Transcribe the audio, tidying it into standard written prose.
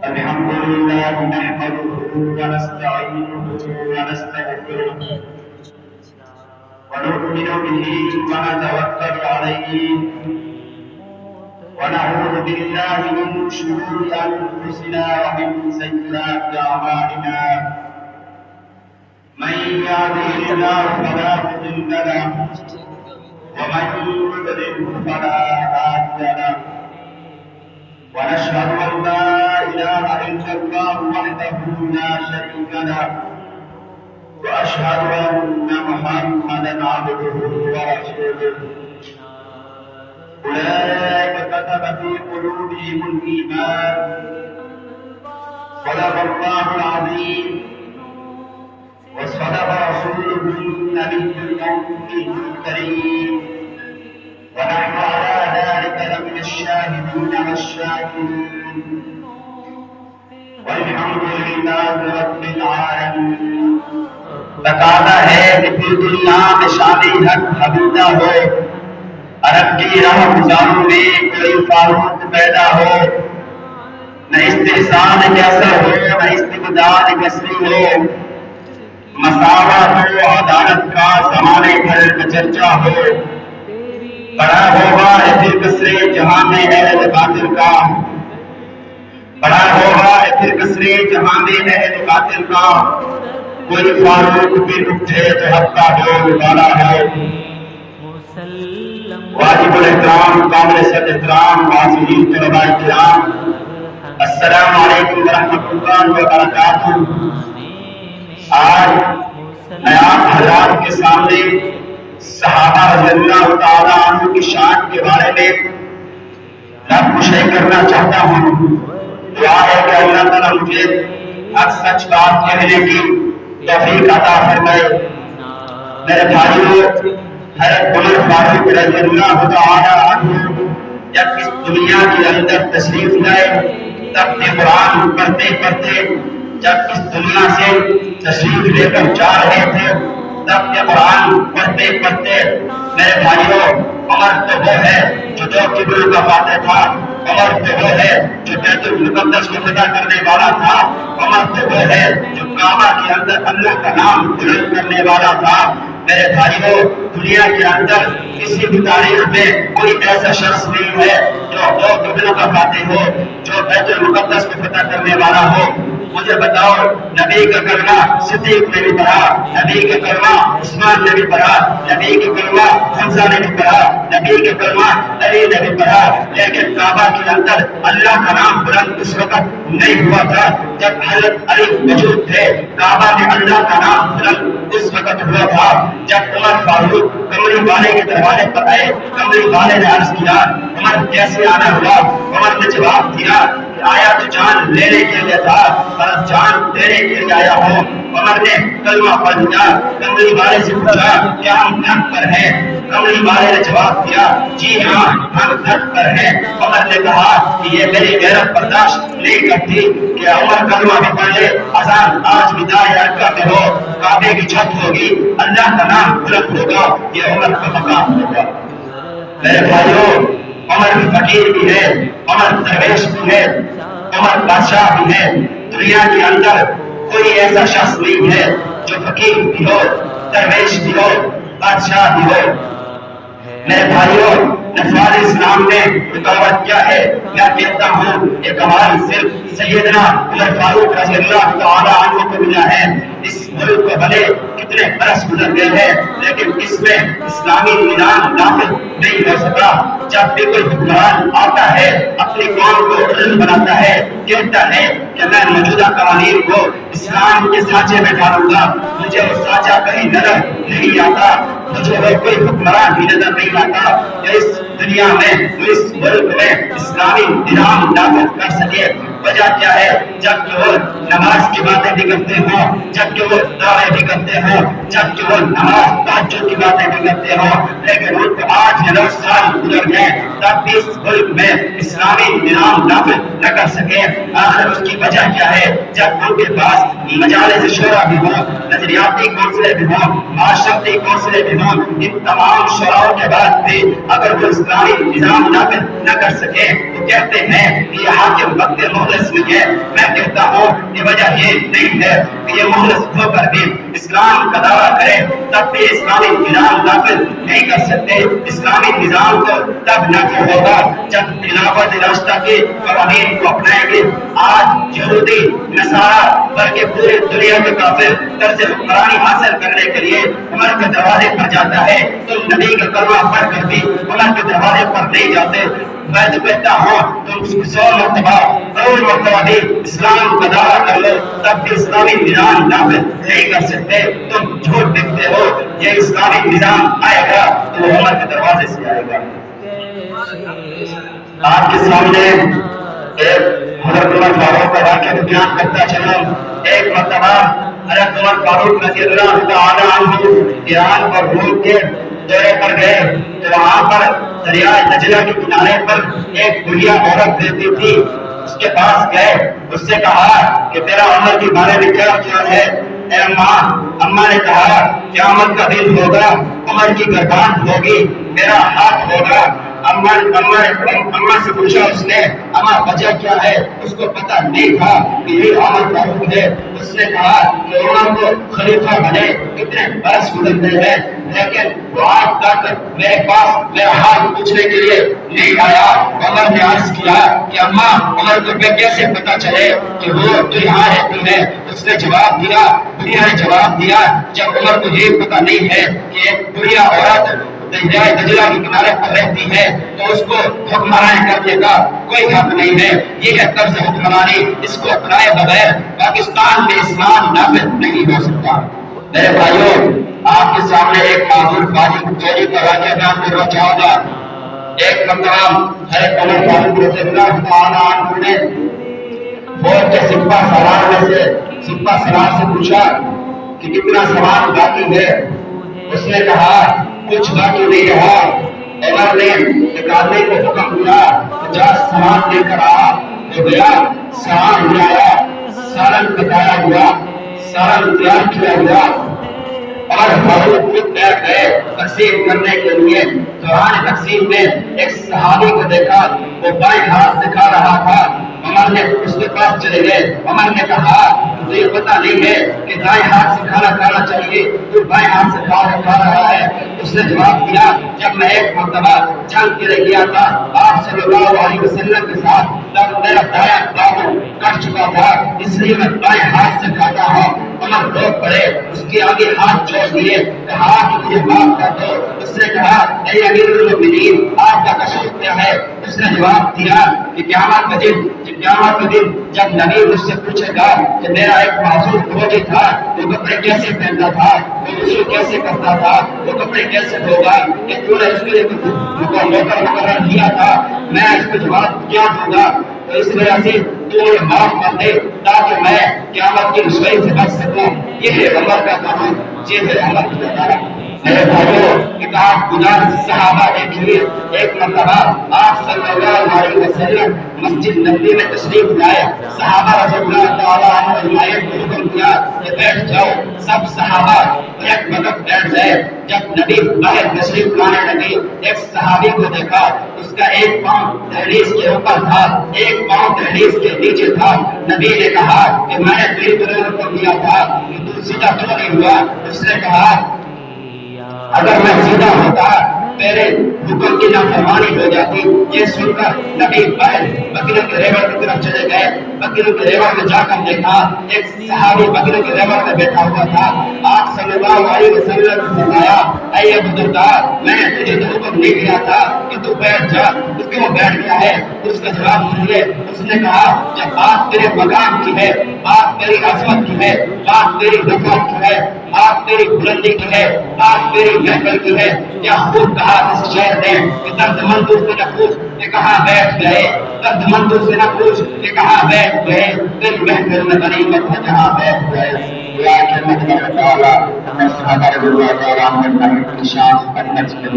الحمد لله نحمده ونستعينه ونستغفره ونؤمن به ونتوكل عليه ونعوذ بالله من شرور أنفسنا ومن سيئات أعمالنا من يهده الله فلا مضل له ومن يضلل فلا هادي له ونشهد أن لا إله إلا الله وحده لا شريك له وأشهد أن محمدا عبده ورسوله أولئك كتب في قلوبهم الإيمان صدق الله العظيم وصدق رسوله النبي الأمي الكريم ونحن على ذلك لمن الشاهدين والشاكرين والحمد لله رب العالمين. تقاضا ہے کہ پھر دنیا میں شان حق حمیدہ ہو، عرب کی راہ گزاروں میں کوئی فاروق پیدا ہو، نہ استحسان کیسا ہو نہ استبداد کسری ہو، مساوات ہو عدالت کا زمانے بھر میں چرچا ہو، بڑا ہوگا پھر کسرے جہاں میں اہل باطل کا، بڑا ہوگا پھر کسرے جہاں میں اہل باطل کا، کوئی فاروق بھی اٹھے تو حق کا بول والا ہے. واجب الاحترام قابل صد احترام معززین طلباء کرام، السلام علیکم ورحمۃ اللہ وبرکاتہ. آج میں آپ حضرات کے سامنے صحابہ رضی اللہ تعالیٰ عنہ کی شان کے بارے میں رب کو شیئر کرنا چاہتا ہوں. دعا ہے کہ اللہ تعالیٰ مجھے حق سچ بات کہنے کی توفیق عطا فرمائے. میرے بھائیوں، حضرت عمر فاروق رضی اللہ تعالیٰ عنہ جب اس دنیا کے اندر تشریف لائے تب کے قرآن پڑھتے پڑھتے، جب اس دنیا سے تشریف لے کر جا رہے تھے تب کے قرآن پڑھتے پڑھتے، میرے بھائیوں، عمر تو وہ ہے جو قبر کا فاتح تھا، عمر تو وہ ہے جو بیت المقدس کو فتح کرنے والا تھا، عمر تو وہ ہے جو کعبہ کے اندر اللہ کا نام بلند کرنے والا تھا. میرے بھائیوں، دنیا کے اندر کسی بھی تاریخ میں کوئی ایسا شخص نہیں ہے جو دو قبروں کا فاتح ہو، جو بیت المقدس کو فتح کرنے والا ہو. مجھے بتاؤ، نبی کا کلمہ صدیق نے بھی پڑھا، نبی کا کلمہ عثمان نے بھی پڑھا، نبی کا کلمہ حمزہ نے بھی پڑھا، نبی کا کلمہ علی نے بھی پڑھا، لیکن کعبہ کے اندر اللہ کا نام بلند اس وقت نہیں ہوا تھا جب حضرت علی موجود تھے. کعبہ میں اللہ کا نام بلند اس وقت ہوا تھا جب عمر فاروق کمری والے کے دروازے پر آئے. کمری والے نے عرض کیا، عمر کیسے آنا ہوا؟ عمر نے جواب دیا، آیا تو جان لینے کے لیے تھا پر جان دینے کے لیے آیا ہوں. عمر نے کلمہ پڑھ دیا. کمری والے سے پوچھا، کیا ہم حق پر ہیں؟ کمری والے نے جواب دیا، جی ہاں ہم حق پر ہیں. عمر نے کہا کہ یہ میری غیرت برداشت نہیں کرتی کہ عمر کلمہ بھی پڑھ لے، اذان آج بھی دائیں عرقہ میں ہو، کعبے کی چھت ہوگی، اللہ کا نام بلند ہوگا، یہ عمر کا مقام ہوگا. میرے بھائیوں، عمر بھی فقیر بھی ہے، عمر درویش بھی ہے، عمر بادشاہ بھی ہے. دنیا کے اندر کوئی ایسا شخص نہیں ہے جو فقیر بھی ہو، درویش بھی ہو، بادشاہ بھی ہو. میرے بھائیوں، نفال اسلام نے رکاوٹ کیا ہے؟ میں کہتا ہوں یہ کمال صرف سیدنا عمر فاروق رضی اللہ تعالیٰ عنہ کو ملا ہے. اس ملک کو بھلے کتنے برس گزر گئے ہیں لیکن اس میں اسلامی نظام نافذ نہیں ہو سکا. جب بھی کوئی حکمران آتا ہے اپنی قوم کو عزت بناتا ہے، کہتا ہے کہ میں موجودہ قوانین کو اسلام کے سانچے میں ڈالوں گا، مجھے وہ سانچہ کہیں نظر نہیں آتا، مجھے وہ کوئی حکمران بھی نظر نہیں آتا کہ اس دنیا میں اس ملک میں اسلامی نظام نافذ کر سکے. وجہ کیا ہے؟ جب کہ وہ نماز کی باتیں بھی کرتے ہوں، جب کہ وہ دعوے بھی کرتے ہوں، جب کہ وہ نماز تہجد کی باتیں بھی کرتے ہوں، لیکن ان کو 8 یا 9 سال گزر گئے تب بھی اس ملک میں اسلامی نظام نافذ نہ کر سکے. آخر اس کی وجہ کیا ہے؟ جب ان کے پاس مجالس شورا بھی ہوں، نظریاتی کونسلیں بھی ہوں، معاشرتی کونسلیں بھی ہوں، ان تمام شوراؤں کے بعد بھی اگر وہ اسلامی نظام نافذ نہ کر سکے تو کہتے ہیں کہ یہ حاکم وقت مخلص نہیں ہے. میں کہتا ہوں کہ وجہ یہ نہیں ہے کہ یہ مخلص ہو کر بھی اسلام کا دعویٰ کرے تب بھی اسلامی نظام نافذ نہیں کر سکتے. اسلامی نظام کو تب نافذ ہوگا جب خلافت راشدہ کے قوانین کو اپنائیں گے. آج یہودی نصارہ بلکہ پوری دنیا کے کافر طرز حکمرانی حاصل کرنے کے لیے عمر کے دروازے پر جاتا ہے. تم نبی کا کلمہ پڑھ کر بھی عمر کے دروازے پر نہیں جاتے. میں تو کہتا ہوں تم 100 مرتبہ 100 مرتبہ بھی اسلام کا دعویٰ کر لو تب بھی اسلامی نظام نافذ نہیں کر سکتے. تم جھوٹ لکھتے ہو. یہ اسلامی نظام آئے گا تو وہ عمر کے دروازے سے آئے گا. آپ کے سامنے ایک حضرت عمر فاروق کا واقعہ بیان کرتا چلا. ایک مرتبہ حضرت عمر فاروق رضی اللہ تعالی عنہ ایران اور روم کے دورے پر گئے تو وہاں پر دریائے دجلہ کے کنارے پر ایک بڑھیا عورت رہتی تھی. اس کے پاس گئے، اس سے کہا کہ تیرا عمر کے بارے میں کیا خیال ہے؟ اے اماں نے کہا قیامت کا دن ہوگا، عمر کی گردان ہوگی، میرا ہاتھ ہوگا. اماں سے پوچھا اس نے اماں وجہ کیا ہے؟ اس کو پتا نہیں تھا کہ یہ عمر فاروق ہے. اس نے کہا کہ عمر کو خلیفہ بنے کتنے برس گزر گئے ہیں لیکن وہ آج تک میرے پاس میرا حال پوچھنے کے لیے نہیں آیا. عمر نے عرض کیا کہ اماں عمر کو کیسے پتا چلے کہ وہ تو یہاں رہتی ہے؟ اس نے جواب دیا، بڑھیا نے جواب دیا جب عمر کو یہ پتا نہیں ہے کہ ایک بڑھیا عورت دریائے دجلہ کے کنارے پر رہتی ہے تو اس کو حکمرانی کرنے کا کوئی حق نہیں ہے. یہ ہے طرز حکمرانی، اس کو اپنائے بغیر پاکستان میں اسلام نافذ نہیں ہو سکتا. میرے بھائیوں، آپ کے سامنے ایک معمول فاجر چوری کا واقعہ بیان کرنا چاہوں گا. ایک مرتبہ حضرت عمر فاروق رضی اللہ تعالی عنہ نے فوج کے سپاہ سالار سے پوچھا کہ کتنا سامان باقی ہے. اس نے کہا کچھ باقی نہیں رہا. عمر نے ایک آدمی کو حکم دیا 50 سامان لے کر آ. وہ گیا، سامان لے آیا، سالن پکایا ہوا، سالن تیار کیا ہوا. اور فاروق خود بیٹھ گئے تقسیم کرنے کے لیے. دوران تقسیم میں ایک صحابی کو دیکھا، وہ بائیں ہاتھ سے کھا رہا تھا. عمر نے اس کے پاس چلے گئے. عمر نے کہا تجھے یہ پتا نہیں ہے کہ دائیں ہاتھ سے کھانا کھانا چاہیے، تو بائیں ہاتھ سے کھا رہا ہے. اس نے جواب دیا جب میں ایک مرتبہ جنگ کے لیے گیا تھا آپ صلی اللہ علیہ وسلم کے ساتھ تب میرا دایاں بازو کٹ چکا تھا اس لیے میں بائیں ہاتھ سے کھاتا ہوں. عمر روک پڑے، اس کے آگے ہاتھ جوڑ دیے، کہا کہ مجھے معاف کر دو. اس نے کہا اے امیر المؤمنین آپ کا قصور کیا ہے؟ اس نے جواب دیا کہ قیامت کے دن جب نبی مجھ سے پوچھے گا کہ میرا ایک معذور فوجی تھا، وہ کپڑے کیسے پہنتا تھا، وہ وضو کیسے کرتا تھا، وہ کپڑے کیسے دھوگا، کہ تو نے اس کے لیے نوکر مقرر کیا تھا، میں اس کو جواب کیا دوں گا؟ تو اس وجہ سے تو مجھے معاف کر دے تاکہ میں قیامت کی رسوائی سے بچ سکوں. یہ ہے عمر کا قانون، یہ ہے عمر کی عدالت. میرے بھائیوں، کتاب گزار صحابہ دیکھیے. ایک مرتبہ آپ صلی اللہ علیہ وسلم مسجد نبوی میں تشریف لائے. صحابہ رضی اللہ تعالی عنہ حمایت کو حکم دیا کہ بیٹھ جاؤ. سب صحابہ ایک وقت بیٹھ گئے. جب نبی باہر تشریف لانے لگے ایک صحابی کو دیکھا، اس کا ایک پاؤں دہلیز کے اوپر تھا، ایک پاؤں دہلیز کے نیچے تھا. نبی نے کہا کہ میں نے تیری طرح حکم دیا تھا کہ تو سیدھا کیوں نہیں ہوا؟ اس نے کہا اگر میں سیدھا ہوتا میرے حکم کی نافرمانی ہو جاتی. یہ سن کر نبی باہر بکریوں کے ریوڑ کی طرف چلے گئے. بکریوں کے ریوڑ میں جا کر دیکھا ایک صحابی بکریوں کے ریوڑ میں بیٹھا ہوا تھا. آپ صلی اللہ علیہ وسلم نے فرمایا اے ابو درداء میں نے تجھے تو حکم نہیں دیا تھا کہ تو بیٹھ جا، تو کیوں بیٹھ گیا ہے؟ اس کا جواب سنیے. اس نے کہا جب بات تیرے مقام کی ہے، بات تیری عظمت کی ہے، بات تیری رفعت کی ہے، بات تیری بلندی کی ہے، بات تیری محفل کی ہے، کیا خوب کہا اس شہر نے کہ درد مندوں سے نہ پوچھ کہ کہاں بیٹھ گئے، درد مندوں سے نہ پوچھ کہ کہاں بیٹھ گئے، دل محفل میں غنیمت ہے جہاں بیٹھ گئے. یا کہ مدد تعالی میں صحابہ رضی اللہ تعالی عنہم کی شان پر نچ کے